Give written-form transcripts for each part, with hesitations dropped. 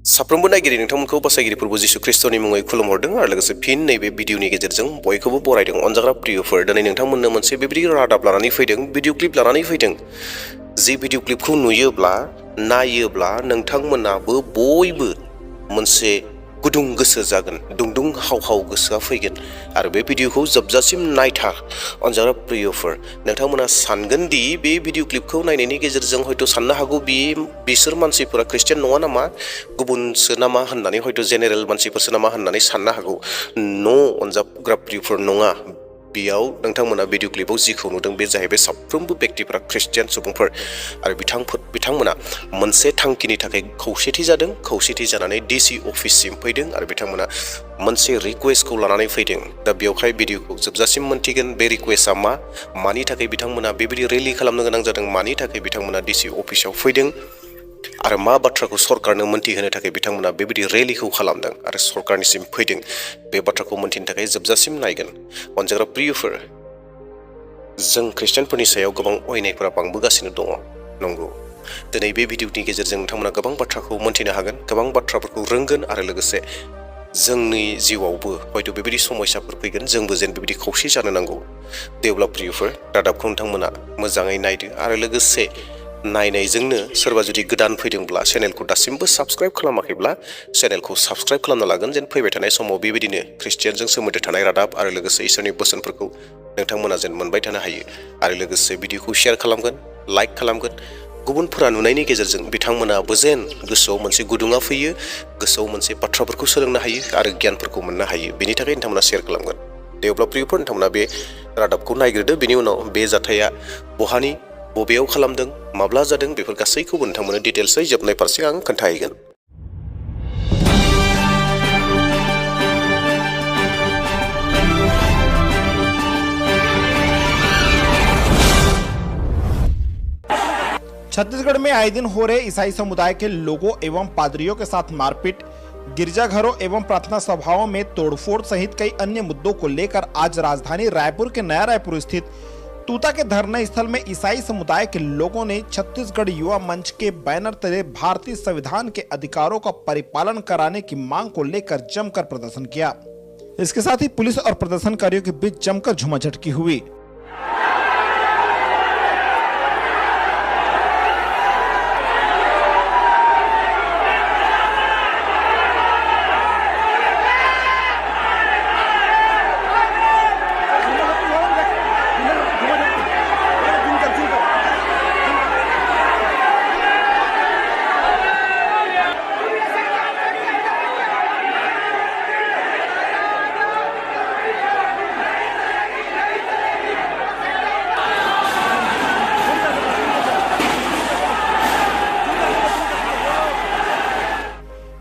साफ्रोमबो नायगिरि नोंथांमोनखौ बासायगिरि प्रभु जिशु ख्रिस्टनि मुङै खुलुमहरदों आरो लोगोसे फिन नैबे भिडिअनि गेजेरजों बयखौबो बरायदों। अनजाग्रा प्रियफोर, दिनै नोंथांमोननो मोनसे बेबायदि रादाब लानानै फैदों, भिडिअ क्लिप लानानै फैदों। जि भिडिअ क्लिपखौ नुयोब्ला नायोब्ला नोंथांमोनाबो बयबो मोनसे गुदुं गोसो जागोन, दुंदुं हाव गोसोआ फैगोन आरो बे भिडिअखौ जोबजासिम नायथार। अनजाग्रा प्रियफोर, नोंथांमोना सानगोन दि बे भिडिअ क्लिपखौ नायनायनि गेजेरजों हयथ' साननो हागौ बिसोर मानसिफोरा ख्रिस्टियान नङा नामा, गुबुनसो नामा होननानै हयथ' जेनेरेल मानसिफोरसो नामा होननानै साननो हागौ। अनजाग्रा प्रियफोर नङा। बेयाव नोंथांमोना भिडिअ क्लिपाव जिखौ नुदों बे जाहैबाय साफ्रोमबो व्यक्तिफोरा ख्रिस्टियान सुबुंफोर आरो बिथांमोना मोनसे थांखिनि थाखाय खौसेथि जादों, खौसेथि जानानै डिसि अफिससिम फैदों आरो बिथांमोना मोनसे रिक्वेस्टखौ लानानै फैदों। दा बेवहाय भिडिअखौ जोबजासिम मोनथिगोन बे रिक्वेस्टआ मानि थाखाय बिथांमोना बेबायदि रेलि खालामनो गोनां जादों, मानि थाखाय बिथांमोना डिसि अफिसाव फैदों आरो मा बाथ्राखौ सरकारनो मोनथिहोनो थाखाय बिथांमोना बेबायदि रेलिखौ खालामदों आरो सरकारनिसिम फैदों। बे बाथ्राखौ मोनथिनो थाखाय जोबजासिम नायगोन। अनजाग्रा प्रियफोर, जों ख्रिस्टियानफोरनि सायाव गोबां अयनायफोरा बांबोगासिनो दङ, नंगौ। दिनै बे भिडिअनि गेजेरजों नोंथांमोना गोबां बाथ्राखौ मोनथिनो हागोन, गोबां बाथ्राफोरखौ रोंगोन आरो लोगोसे जोंनि जिउआवबो हयथ' बेबायदि समस्याफोर फैगोन, जोंबो जेन बेबायदि खौसे जानो नांगौ। देवब्ला प्रियफोर, रादाबखौ नोंथांमोना मोजाङै नायदो आरो लोगोसे नायनायजोंनो सोरबा जुदि गोदान फैदोंब्ला चेनेलखौ दासिमबो साबस्क्राइब खालामाखैब्ला चेनेलखौ साबस्क्राइब खालामना लागोन, जेन फैबाय थानाय समाव बेबायदिनो ख्रिस्टियानजों सोमोन्दो थानाय रादाब आरो लोगोसे इसोरनि बोसोनफोरखौ नोंथांमोना जेन मोनबाय थानो हायो आरो लोगोसे भिडिअखौ शेयार खालामगोन, लाइक खालामगोन। गुबुनफोरा नुनायनि गेजेरजों बिथांमोनाबो जेन गोसोआव मोनसे गुदुङा फैयो, गोसोआव मोनसे बाथ्राफोरखौ सोलोंनो हायो आरो गियानफोरखौ मोननो हायो। बेनि थाखाय नोंथांमोना शेयार खालामगोन। देवब्ला प्रियफोर, नोंथांमोना बे रादाबखौ नायग्रोदो, बेनि उनाव बे जाथाया बहानि बबेयाव खालामदों, माब्ला जादों, बेफोर गासैखौबो नोंथांमोननो डिटेल्सै जोबनाय फारसे आं खोन्थाहैगोन। छत्तीसगढ़ में आए दिन हो रहे ईसाई समुदाय के लोगों एवं पादरियों के साथ मारपीट, गिरजाघरों एवं प्रार्थना सभाओं में तोड़फोड़ सहित कई अन्य मुद्दों को लेकर आज राजधानी रायपुर के नया रायपुर स्थित तूता के धरना स्थल में ईसाई समुदाय के लोगों ने छत्तीसगढ़ युवा मंच के बैनर तले भारतीय संविधान के अधिकारों का परिपालन कराने की मांग को लेकर जमकर प्रदर्शन किया। इसके साथ ही पुलिस और प्रदर्शनकारियों के बीच जमकर झुमाझटकी हुई।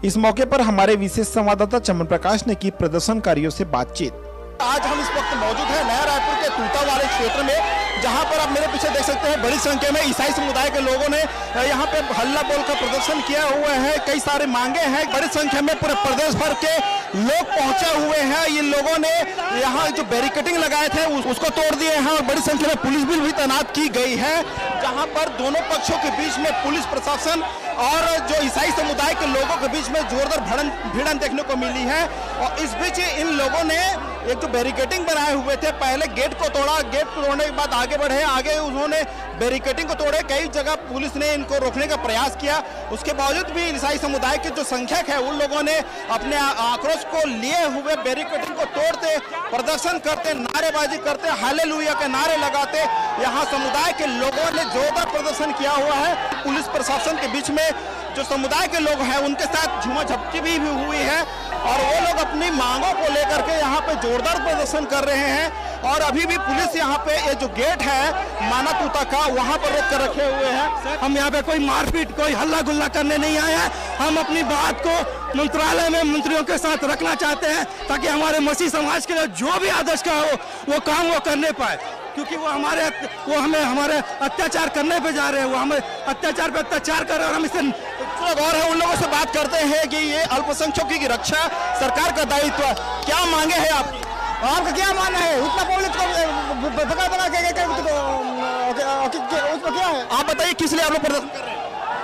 इस मौके पर हमारे विशेष संवाददाता चमन प्रकाश ने की प्रदर्शनकारियों से बातचीत। आज हम इस वक्त मौजूद हैं नया रायपुर के तूता वाले क्षेत्र में, जहां पर आप मेरे पीछे देख सकते हैं बड़ी संख्या में ईसाई समुदाय के लोगों ने यहां पे हल्ला बोल कर प्रदर्शन किया हुआ है। कई सारे मांगे हैं, बड़ी संख्या में पूरे प्रदेश भर के लोग पहुंचे हुए हैं। ये लोगों ने यहाँ जो बैरिकेडिंग लगाए थे उसको तोड़ दिए हैं और बड़ी संख्या में पुलिस भी तैनात की गई है, जहां पर दोनों पक्षों के बीच में पुलिस प्रशासन और जो ईसाई समुदाय के लोगों के बीच में जोरदार भिड़न देखने को मिली है। और इस बीच इन लोगों ने एक जो बैरिकेडिंग बनाए हुए थे, पहले गेट को तोड़ा, गेट को तोड़ने के बाद आगे बढ़े, आगे उन्होंने बैरिकेडिंग को तोड़े। कई जगह पुलिस ने इनको रोकने का प्रयास किया, उसके बावजूद भी ईसाई समुदाय के जो संख्यक है उन लोगों ने अपने आक्रोश को लिए हुए बैरिकेडिंग को तोड़ते, प्रदर्शन करते, नारेबाजी करते, हालेलुया के नारे लगाते यहाँ समुदाय के लोगों ने जोरदार प्रदर्शन किया हुआ है। पुलिस प्रशासन के बीच में जो समुदाय के लोग हैं उनके साथ झूमाझटकी भी हुई है और वो लोग अपनी मांगों को लेकर के यहाँ पे जोरदार प्रदर्शन कर रहे हैं। और अभी भी पुलिस यहाँ पे ये जो गेट है माना तूता का, वहाँ पर रोक कर रखे हुए हैं। हम यहाँ पे कोई मारपीट, कोई हल्ला गुल्ला करने नहीं आए हैं। हम अपनी बात को मंत्रालय में मंत्रियों के साथ रखना चाहते हैं ताकि हमारे मसीह समाज के लिए जो भी आदर्श का हो वो काम वो करने पाए, क्योंकि वो हमारे अत्याचार करने पे जा रहे हैं। वो हमें अत्याचार पे अत्याचार कर रहे हैं और हम इससे थोड़ा गौर है। उन लोगों से बात करते हैं कि ये अल्पसंख्यकों की रक्षा सरकार का दायित्व, क्या मांगे हैं आपकी? आपका क्या मानना है? उतना पब्लिक को भगा भगा के उसमें क्या है? आप बताइए किस लिए आप लोग प्रदर्शन कर रहे हैं?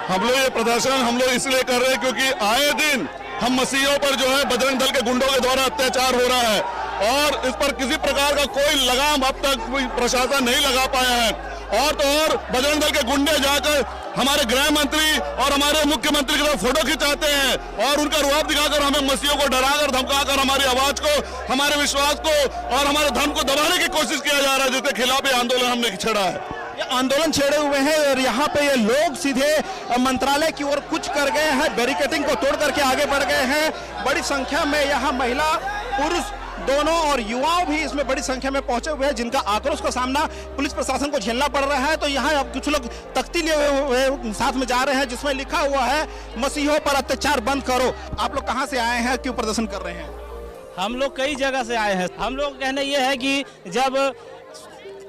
हम लोग ये प्रदर्शन हम लोग इसलिए कर रहे हैं क्योंकि आए दिन हम मसीहों पर जो है बजरंग दल के गुंडों के द्वारा अत्याचार हो रहा है और इस पर किसी प्रकार का कोई लगाम अब तक प्रशासन नहीं लगा पाया है। और तो और बजरंग दल के गुंडे जाकर हमारे गृह मंत्री और हमारे मुख्यमंत्री के साथ फोटो खिंचाते हैं और उनका रुआब दिखाकर हमें मसीहों को डराकर धमकाकर हमारी आवाज को, हमारे विश्वास को और हमारे धर्म को दबाने की कोशिश किया जा रहा है, जिसके खिलाफ ये आंदोलन हमने छेड़ा है। ये आंदोलन छेड़े हुए हैं और यहाँ पे ये लोग सीधे मंत्रालय की ओर कुछ कर गए हैं, बैरिकेडिंग को तोड़ करके आगे बढ़ गए हैं। बड़ी संख्या में यहाँ महिला पुरुष दोनों और युवाओं भी इसमें बड़ी संख्या में पहुंचे हुए हैं, जिनका आक्रोश का सामना पुलिस प्रशासन को झेलना पड़ रहा है। तो यहाँ अब कुछ लोग तख्ती लिए हुए साथ में जा रहे हैं जिसमें लिखा हुआ है मसीहों पर अत्याचार बंद करो। आप लोग कहाँ से आए हैं, क्यों प्रदर्शन कर रहे हैं? हम लोग कई जगह से आए हैं। हम लोग कहना ये है कि जब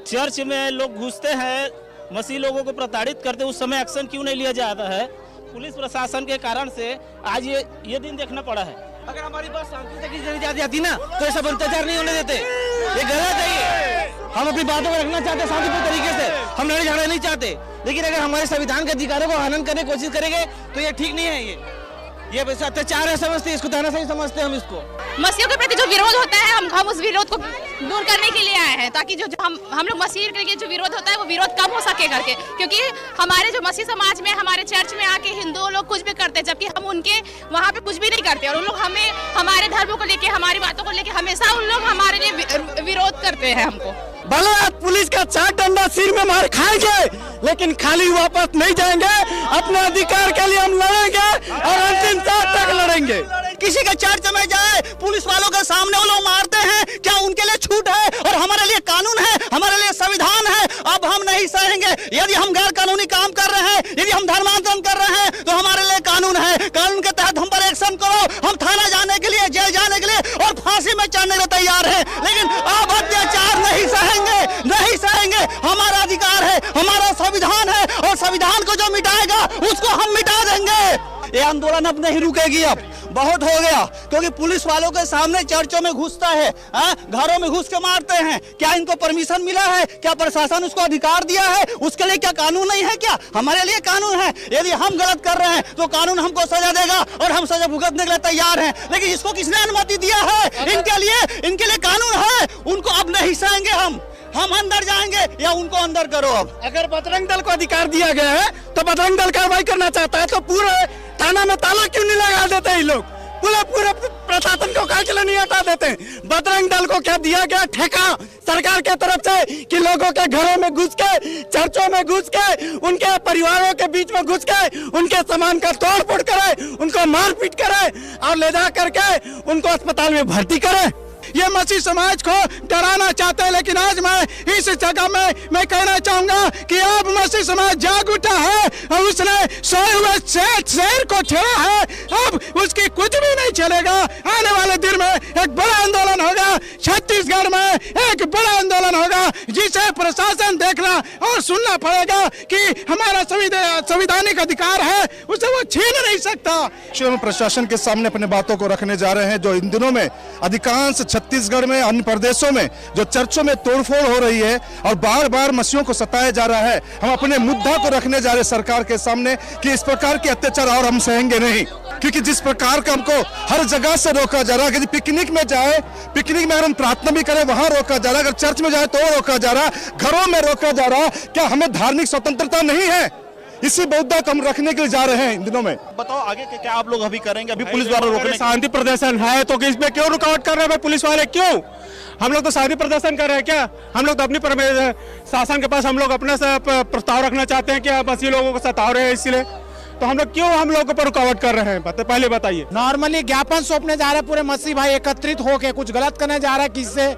चर्च में लोग घुसते हैं, मसीह लोगों को प्रताड़ित करते, उस समय एक्शन क्यों नहीं लिया जाता है? पुलिस प्रशासन के कारण से आज ये दिन देखना पड़ा है। अगर हमारी बात शांति से की जाती ना तो ऐसा अत्याचार नहीं होने देते। ये गलत है। ये हम अपनी बातों को रखना चाहते हैं शांतिपूर्ण तरीके से, हम लड़ाई झगड़ा नहीं चाहते। लेकिन अगर हमारे संविधान के अधिकारों को हनन करने की कोशिश करेंगे तो ये ठीक नहीं है। ये वैसे अत्याचार है, समझते इसको, तानाशाही समझते हम इसको। मसीहों के प्रति जो विरोध होता है हम उस विरोध को दूर करने के लिए आए हैं, ताकि जो हम लोग मसीह के लिए जो विरोध होता है वो विरोध कम हो सके करके। क्योंकि हमारे जो मसीह समाज में, हमारे चर्च में आके हिंदू लोग कुछ भी करते हैं, जबकि हम उनके वहाँ पे कुछ भी नहीं करते। और उन लोग हमें हमारे धर्म को लेके, हमारी बातों को लेके हमेशा उन लोग हमारे लिए विरोध करते हैं। हमको भले पुलिस का 4 डंडा सिर में मार खाएंगे, लेकिन खाली वापस नहीं जाएंगे। अपने अधिकार के लिए हम लड़ेंगे और अंतिम तक लड़ेंगे। किसी के चर्च में जाए, पुलिस वालों के सामने वो लोग मारते हैं, क्या उनके लिए छूट है? और हमारे लिए कानून है, हमारे लिए संविधान है। अब हम नहीं सहेंगे। यदि हम गैर कानूनी काम कर रहे हैं, यदि हम धर्मांतरण कर रहे हैं, तो हमारे लिए कानून है। कानून के तहत हम पर एक्शन करो। हम थाना जाने के लिए, जेल जाने के लिए और फांसी में चढ़ने को तैयार है, लेकिन अब अत्याचार नहीं सहेंगे, नहीं सहेंगे। हमारा अधिकार है, हमारा संविधान है और संविधान को जो मिटाएगा उसको हम मिटा देंगे। ये आंदोलन अब नहीं रुकेगी। अब बहुत हो गया, क्योंकि पुलिस वालों के सामने चर्चों में घुसता है, घरों में घुस के मारते हैं। क्या इनको परमिशन मिला है? क्या प्रशासन उसको अधिकार दिया है? उसके लिए क्या कानून नहीं है? क्या हमारे लिए कानून है? यदि हम गलत कर रहे हैं तो कानून हमको सजा देगा और हम सजा भुगतने के लिए तैयार हैं। लेकिन इसको किसने अनुमति दिया है? इनके लिए कानून है। उनको अब नहीं सहेंगे। हम अंदर जाएंगे या उनको अंदर करो। अब अगर बजरंग दल को अधिकार दिया गया है तो बजरंग दल कार्रवाई करना चाहता है, तो पूरे थाना में ताला क्यों नहीं लगा देते? ये लोग पूरे प्रशासन को काहे के लिए नहीं हटा देते? बजरंग दल को क्या दिया गया ठेका सरकार के तरफ से कि लोगों के घरों में घुस के, चर्चों में घुस के, उनके परिवारों के बीच में घुस के उनके सामान का तोड़ फोड़ करे, उनको मारपीट करे और ले जा करके उनको अस्पताल में भर्ती करे। ये मसीह समाज को डराना चाहते हैं, लेकिन आज मैं इस जगह में मैं कहना चाहूंगा कि अब मसीह समाज जाग उठा है और उसने सोए हुए शेर को छेड़ा है। अब उसकी कुछ भी नहीं चलेगा। आने वाले दिन में एक बड़ा आंदोलन होगा, छत्तीसगढ़ में एक बड़ा आंदोलन होगा, जिसे प्रशासन देखना और सुनना पड़ेगा कि हमारा संवैधानिक अधिकार है, उसे वो छीन नहीं सकता। प्रशासन के सामने अपने बातों को रखने जा रहे हैं। जो इन दिनों में अधिकांश छत्तीसगढ़ में, अन्य प्रदेशों में जो चर्चों में तोड़फोड़ हो रही है और बार बार मसीहों को सताया जा रहा है, हम अपने मुद्दा को रखने जा रहे हैं सरकार के सामने कि इस प्रकार के अत्याचार और हम सहेंगे नहीं। क्योंकि जिस प्रकार का हमको हर जगह से रोका जा रहा है, यदि पिकनिक में जाए, पिकनिक में अगर हम प्रार्थना भी करें वहां रोका जा रहा है, अगर चर्च में जाए तो रोका जा रहा है, घरों में रोका जा रहा है। क्या हमें धार्मिक स्वतंत्रता नहीं है? इसी मुद्दा को हम रखने के लिए जा रहे हैं इन दिनों में। बताओ आगे के क्या आप लोग अभी करेंगे? अभी पुलिस द्वारा रोकने, शांति प्रदर्शन है तो इसमें क्यों रुकावट कर रहे हैं पुलिस वाले? क्यों? हम लोग तो शांति प्रदर्शन कर रहे हैं। क्या हम लोग तो अपनी शासन के पास हम लोग अपना प्रस्ताव रखना चाहते हैं कि आप ऐसे लोगों को सता रहे हैं, इसलिए तो हम लोग क्यों हम लोगों पर रुकावट कर रहे हैं? पहले बताइए। नॉर्मली ज्ञापन सौंपने जा रहे हैं पूरे मसीह भाई एकत्रित होके, कुछ गलत करने जा रहा है किससे,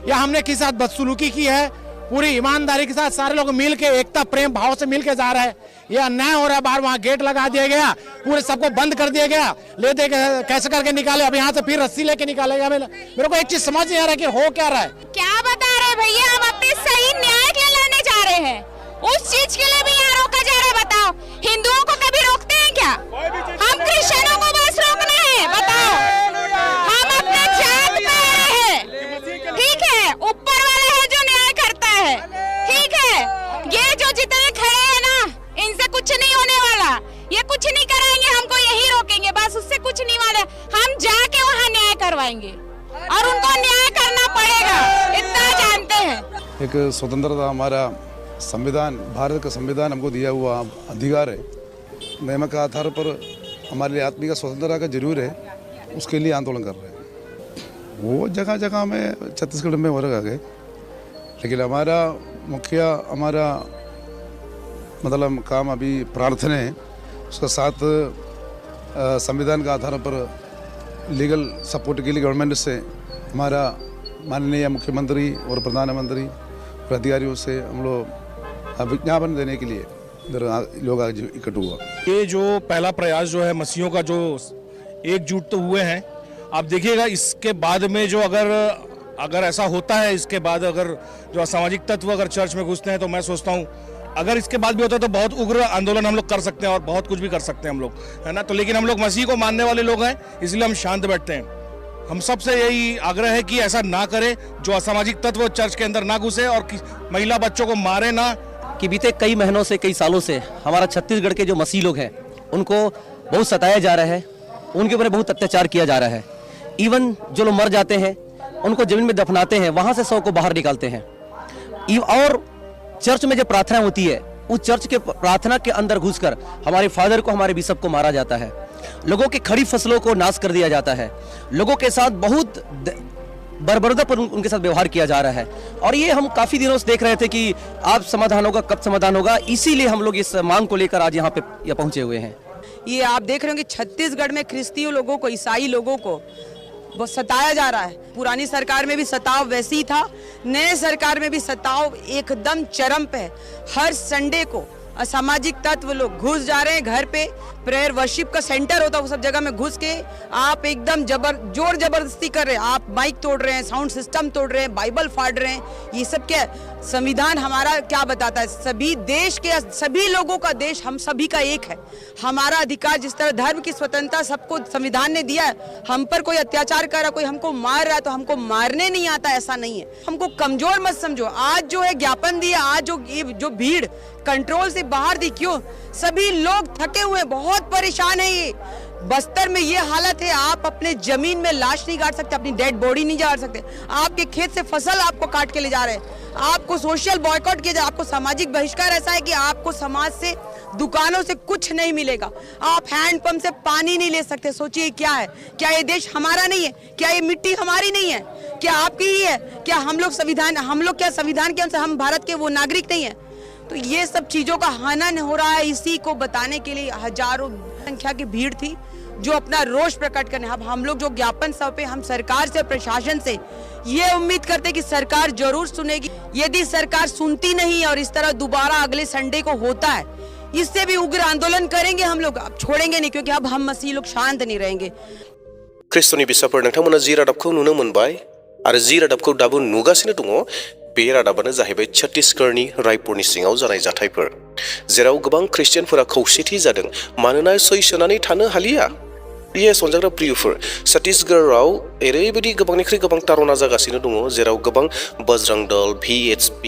या हमने किस साथ बदसलूकी की है, पूरी ईमानदारी के साथ सारे लोग मिल के एकता प्रेम भाव से मिल के जा रहा है। ये अन्याय हो रहा है। बाहर वहाँ गेट लगा दिया गया, पूरे सबको बंद कर दिया गया, ले दे कैसे करके निकाले। अब यहाँ से फिर रस्सी लेके निकालेगा। मेरे को एक चीज समझ नहीं आ रहा कि हो क्या रहा है। क्या बता रहे भैया? हम अपने सही न्याय के लिए लड़ने जा रहे हैं, उस चीज के लिए भी यहाँ रोका जा रहा है। बताओ, हिंदुओं को कभी रोकते हैं क्या? हम क्रिश्चियनों को बस रोकना है। बताओ, हम अपने जात पे हैं, ठीक है? ऊपर वाला है जो न्याय करता है, ठीक है? ये जो जितने खड़े हैं ना, इनसे कुछ नहीं होने वाला। ये हम जाके वहाँ न्याय करवाएंगे और उनको न्याय करना पड़ेगा, इतना जानते हैं। एक स्वतंत्रता, हमारा संविधान, भारत का संविधान हमको दिया हुआ अधिकार है, नियम के आधार पर हमारे लिए आत्मिक स्वतंत्रता का जरूर है, उसके लिए आंदोलन कर रहे हैं। वो जगह जगह में छत्तीसगढ़ में हो रहा है, लेकिन हमारा मुखिया, हमारा मतलब काम अभी प्रार्थना है, उसका साथ संविधान के आधार पर लीगल सपोर्ट के लिए गवर्नमेंट से हमारा माननीय मुख्यमंत्री और प्रधानमंत्री और अधिकारियों से हम लोग विज्ञापन देने के लिए इधर लोग आज इकट्ठा हुआ। ये जो पहला प्रयास जो है मसीहों का, जो एकजुट तो हुए हैं, आप देखिएगा इसके बाद में जो अगर ऐसा होता है, इसके बाद अगर जो असामाजिक तत्व अगर चर्च में घुसते हैं, तो मैं सोचता हूँ अगर इसके बाद भी होता है तो बहुत उग्र आंदोलन हम लोग कर सकते हैं और बहुत कुछ भी कर सकते हैं हम लोग, है ना। तो लेकिन हम लोग मसीह को मानने वाले लोग हैं, इसलिए हम शांत बैठते हैं। हम सबसे यही आग्रह है कि ऐसा ना करें, जो असामाजिक तत्व चर्च के अंदर ना घुसे और महिला बच्चों को मारे ना। कि बीते कई महीनों से, कई सालों से हमारा छत्तीसगढ़ के जो मसीह लोग हैं उनको बहुत सताया जा रहा है, उनके ऊपर बहुत अत्याचार किया जा रहा है। इवन जो लोग मर जाते हैं उनको जमीन में दफनाते हैं, वहाँ से शव को बाहर निकालते हैं। और चर्च में जो प्रार्थना होती है, उस चर्च के प्रार्थना के अंदर घुसकर हमारे फादर को, हमारे बिशप को मारा जाता है, लोगों की खड़ी फसलों को नाश कर दिया जाता है, लोगों के साथ बहुत बर्बरतापूर्ण उनके साथ व्यवहार किया जा रहा है। और ये हम काफी दिनों से देख रहे थे कि आप समाधान होगा, कब समाधान होगा, इसीलिए हम लोग इस मांग को लेकर आज यहाँ पे पहुंचे हुए हैं। ये आप देख रहे हो कि छत्तीसगढ़ में ख्रिस्तियों लोगों को, ईसाई लोगों को बहुत सताया जा रहा है। पुरानी सरकार में भी सताव वैसे ही था, नए सरकार में भी सताव एकदम चरम पे है। हर संडे को असामाजिक तत्व लोग घुस जा रहे हैं घर पे, प्रेयर वर्शिप का सेंटर होता है, वो सब जगह में घुस के आप एकदम जोर जबरदस्ती कर रहे हैं। आप माइक तोड़ रहे हैं, साउंड सिस्टम तोड़ रहे हैं, बाइबल फाड़ रहे हैं। ये सब क्या, संविधान हमारा क्या बताता है? सभी देश के, सभी लोगों का देश, हम सभी का एक है। हमारा अधिकार, जिस तरह धर्म की स्वतंत्रता सबको संविधान ने दिया है। हम पर कोई अत्याचार कर रहा, कोई हमको मार रहा है तो हमको मारने नहीं आता, ऐसा नहीं है। हमको कमजोर मत समझो। आज जो है ज्ञापन दिया, आज जो भीड़ कंट्रोल से बाहर थी, क्यों? सभी लोग थके हुए, बहुत परेशान है। ये बस्तर में ये हालत है, आप अपने जमीन में लाश नहीं गाड़ सकते, अपनी डेड बॉडी नहीं गाड़ सकते, आपके खेत से फसल आपको काट के ले जा रहे हैं, आपको सोशल बॉयकॉट किया जा, आपको सामाजिक बहिष्कार ऐसा है कि आपको समाज से, दुकानों से कुछ नहीं मिलेगा, आप हैंडपंप से पानी नहीं ले सकते। सोचिए क्या है? क्या ये देश हमारा नहीं है? क्या ये मिट्टी हमारी नहीं है? क्या आपकी ही है? क्या हम लोग क्या संविधान के अनुसार हम भारत के वो नागरिक नहीं है? तो ये सब चीजों का हनन हो रहा है। इसी को बताने के लिए हजारों संख्या की भीड़ थी जो अपना रोष प्रकट करने। अब हम लोग जो ज्ञापन सौंपे, हम सरकार से, प्रशासन से ये उम्मीद करते कि सरकार जरूर सुनेगी। यदि सरकार सुनती नहीं और इस तरह दोबारा अगले संडे को होता है, इससे भी उग्र आंदोलन करेंगे हम लोग। अब छोड़ेंगे नहीं, क्योंकि अब हम मसीह लोग शांत नहीं रहेंगे। ख्रिस्ट'नि बिसाफोर, नोंथांमोना जि रादाबखौ नुनो मोनबाय आरो जि रादाबखौ दाबो नुगासिनो दङ, बे रादाबानो जाहैबाय छत्तीसगढ़नि रायपुरनि सिङाव जानाय जाथायफोर, जेराव गोबां ख्रिस्टियानफोरा खौसेथि जादों मानोना सैसोनानै थानो हालिया। ये सनजाग्रा प्रियफोर, छत्तीसगढ़आव ओरैबायदि गोबांनिख्रुइ गोबां तारना जागासिनो दङ, जेराव गोबां बजरं दल, VHP,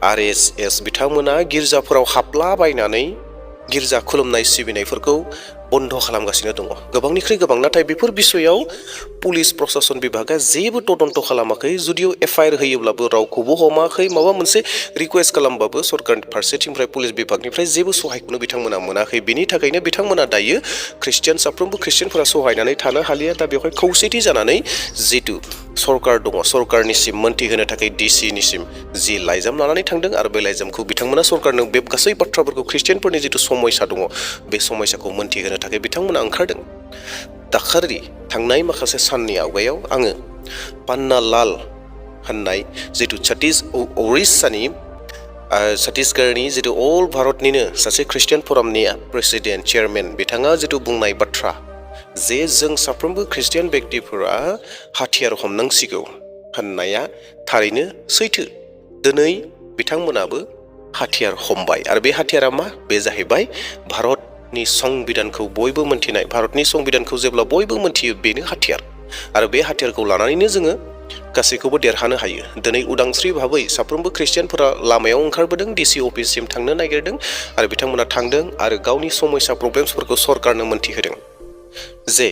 RSS बिथांमोना गिर्जाफोराव हाबलाबायनानै गिर्जा खुलुमनाय सिबिनायफोरखौ बन्द खालामगासिनो दङ। गोबांनिख्रुइ गोबां, नाथाय बेफोर बिसयाव पुलिस प्रशासन विभागा जेबो तदन्त खालामाखै। जुदियो FIR होयोब्लाबो रावखौबो हमाखै, माबा मोनसे रिक्वेस्ट खालामबाबो सरकारनि फारसेथिंनिफ्राय, पुलिस विभागनिफ्राय जेबो सहायखौनो बिथांमोना मोनाखै। बेनि थाखायनो बिथांमोना दायो साफ्रोमबो ख्रिस्टियानफोरा सहायनानै थानो हालिया। दा बेवहाय खौसेथि जानानै जितु सरकार दङ, सरकारनिसिम मोनथि होनो थाखाय DC-निसिम जि लाइजाम लानानै थांदों आरो बे लाइजामखौ बिथांमोना सरकारनो बे गासै बाथ्राफोरखौ, ख्रिस्टियानफोरनि जितु समस्या दङ, बे समस्याखौ मोनथि होनो थाखाय बिथांमोना ओंखारदों। दाखालि थांनाय माखासे साननि आवगायाव आङो पान्ना लाल होननाय जितु उड़िष्यानि छत्तीसगढ़नि जितु अल भारतनिनो सासे ख्रिस्टियान फरामनि प्रेसिडेन्ट, चेयारमेन, बिथाङा जितु बुंनाय बाथ्रा जे जों साफ्रोमबो ख्रिस्टियान व्यक्तिफोरा हाथियार हमनांसिगौ होननाया थारैनो सैथो। दिनै बिथांमोनाबो हाथियार हमबाय आरो बे हाथियारा मा? बे जाहैबाय भारतनि संबिधानखौ बयबो मोनथिनाय। भारतनि संबिधानखौ जेब्ला बयबो मोनथियो, बेनो हाथियार। आरो बे हाथियारखौ लानानैनो जोङो गासैखौबो देरहानो हायो। दिनै उदांस्रि भाबै साफ्रोमबो ख्रिस्टियानफोरा लामायाव ओंखारबोदों, DC अफिससिम थांनो नागिरदों आरो बिथांमोना थांदों आरो गावनि समस्या प्रब्लेम्सफोरखौ सरकारनो मोनथिहोदों जे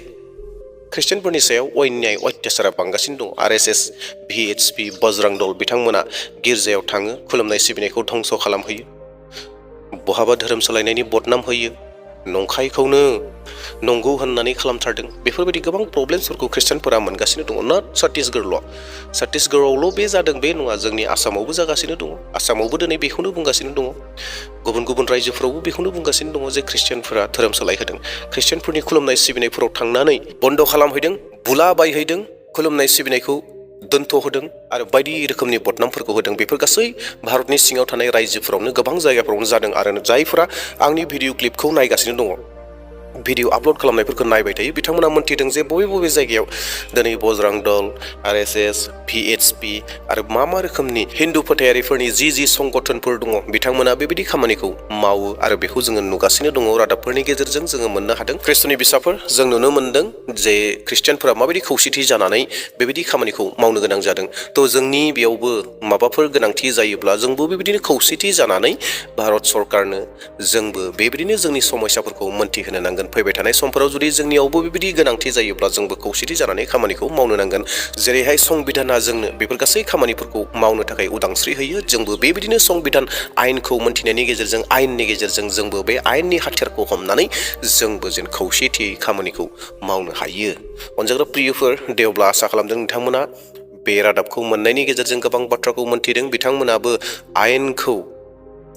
ख्रिस्टियानफोरनि सायाव अन्याय अत्याचारा बांगासिनो दं। RSS, VHP, बजरं दल बिथांमोना गिर्जायाव थाङो, खुलुमनाय सिबिनायखौ धंस खालामहैयो, बहाबा धोरोम सोलायनायनि बदनाम होयो, नंखायखौनो नंगौ होननानै खालामथारदों। बेफोरबायदि गोबां प्रब्लेम्सफोरखौ ख्रिस्टियानफोरा मोनगासिनो दङ। नट छत्तीसगढ़आवल' बे जादों बे नङा, जोंनि आसामावबो जागासिनो दङ। आसामावबो दिनै बेखौनो बुंगासिनो दङ। गुबुन गुबुन रायजोफोरावबो बेखौनो बुंगासिनो दङ जे ख्रिस्टियानफोरा धोरोम सोलायहोदों, ख्रिस्टियानफोरनि खुलुमनाय सिबिनायफोराव थांनानै बन्द खालामहैदों, बुला बायहैदों, खुलुमनाय सिबिनायखौ दोनथ'होदों आरो बायदि रोखोमनि बदनामफोरखौ होदों। बेफोर गासै भारतनि सिङाव थानाय रायजोफोरावनो गोबां जायगाफोरावनो जादों आरो जायफोरा आंनि भिडिअ क्लिपखौ नायगासिनो दङ, भिडिअ आपल'ड खालामनायफोरखौ नायबाय थायो, बिथांमोना मोन्थिदों जे बबे बबे जायगायाव दिनै बजरं दल, RSS, VHP आरो मा रोखोमनि हिन्दु फोथायारिफोरनि जि संगठनफोर दङ बिथांमोना बेबायदि खामानिखौ मावो आरो बेखौ जोङो नुगासिनो दङ। रादाबफोरनि गेजेरजों जोङो मोननो हादों। ख्रिस्ट'नि बिसाफोर, जों नुनो मोन्दों जे ख्रिस्टियानफोरा माबायदि खौसेथि जानानै बेबायदि खामानिखौ मावनो गोनां जादों। थ' जोंनि बेयावबो माबाफोर गोनांथि जायोब्ला जोंबो बेबायदिनो खौसेथि जानानै भारत सरकारनो जोंबो बेबायदिनो जोंनि समस्याफोरखौ मोन्थिहोनो नांगोन। फैबाय थानाय समफोराव जुदि जोंनियावबो बेबायदि गोनांथि जायोब्ला जोंबो खौसेथि जानानै खामानिखौ मावनो नांगोन। जेरैहाय संबिधाना जोंनो बेफोर गासै खामानिफोरखौ मावनो थाखाय उदांस्रि होयो, जोंबो बेबायदिनो संबिधान आयेनखौ मोन्थिनायनि गेजेरजों, आयेननि गेजेरजों जोंबो बे आयेननि हाथियारखौ हमनानै जोंबो जेन खौसेथियै खामानिखौ मावनो हायो। अनजाग्रा प्रियफोर, दे अब्ला आसा खालामदों नोंथांमोना बे रादाबखौ मोननायनि गेजेरजों गोबां बाथ्राखौ मोन्थिदों। बिथांमोनाबो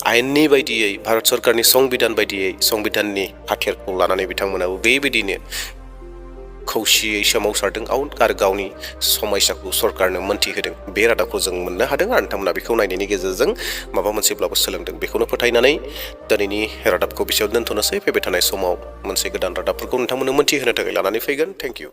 आयेननि बायदियै, भारत सरकारनि संबिधान बायदियै, संबिधाननि हाथियारखौ लानानै बिथांमोनाबो बेबायदिनो खौसेयै सोमावसारदों आरो गावनि समस्याखौ सरकारनो मोन्थिहोदों। बे रादाबखौ जों मोननो हादों आरो नोंथांमोना बेखौ नायनायनि गेजेरजों माबा मोनसेब्लाबो सोलोंदों। बेखौनो फोथायनानै दिनैनि रादाबखौ बेसेयाव दोनथ'नोसै। फैबाय थानाय समाव मोनसे गोदान रादाबफोरखौ नोंथांमोननो मोन्थिहोनो थाखाय लानानै फैगोन। Thank you.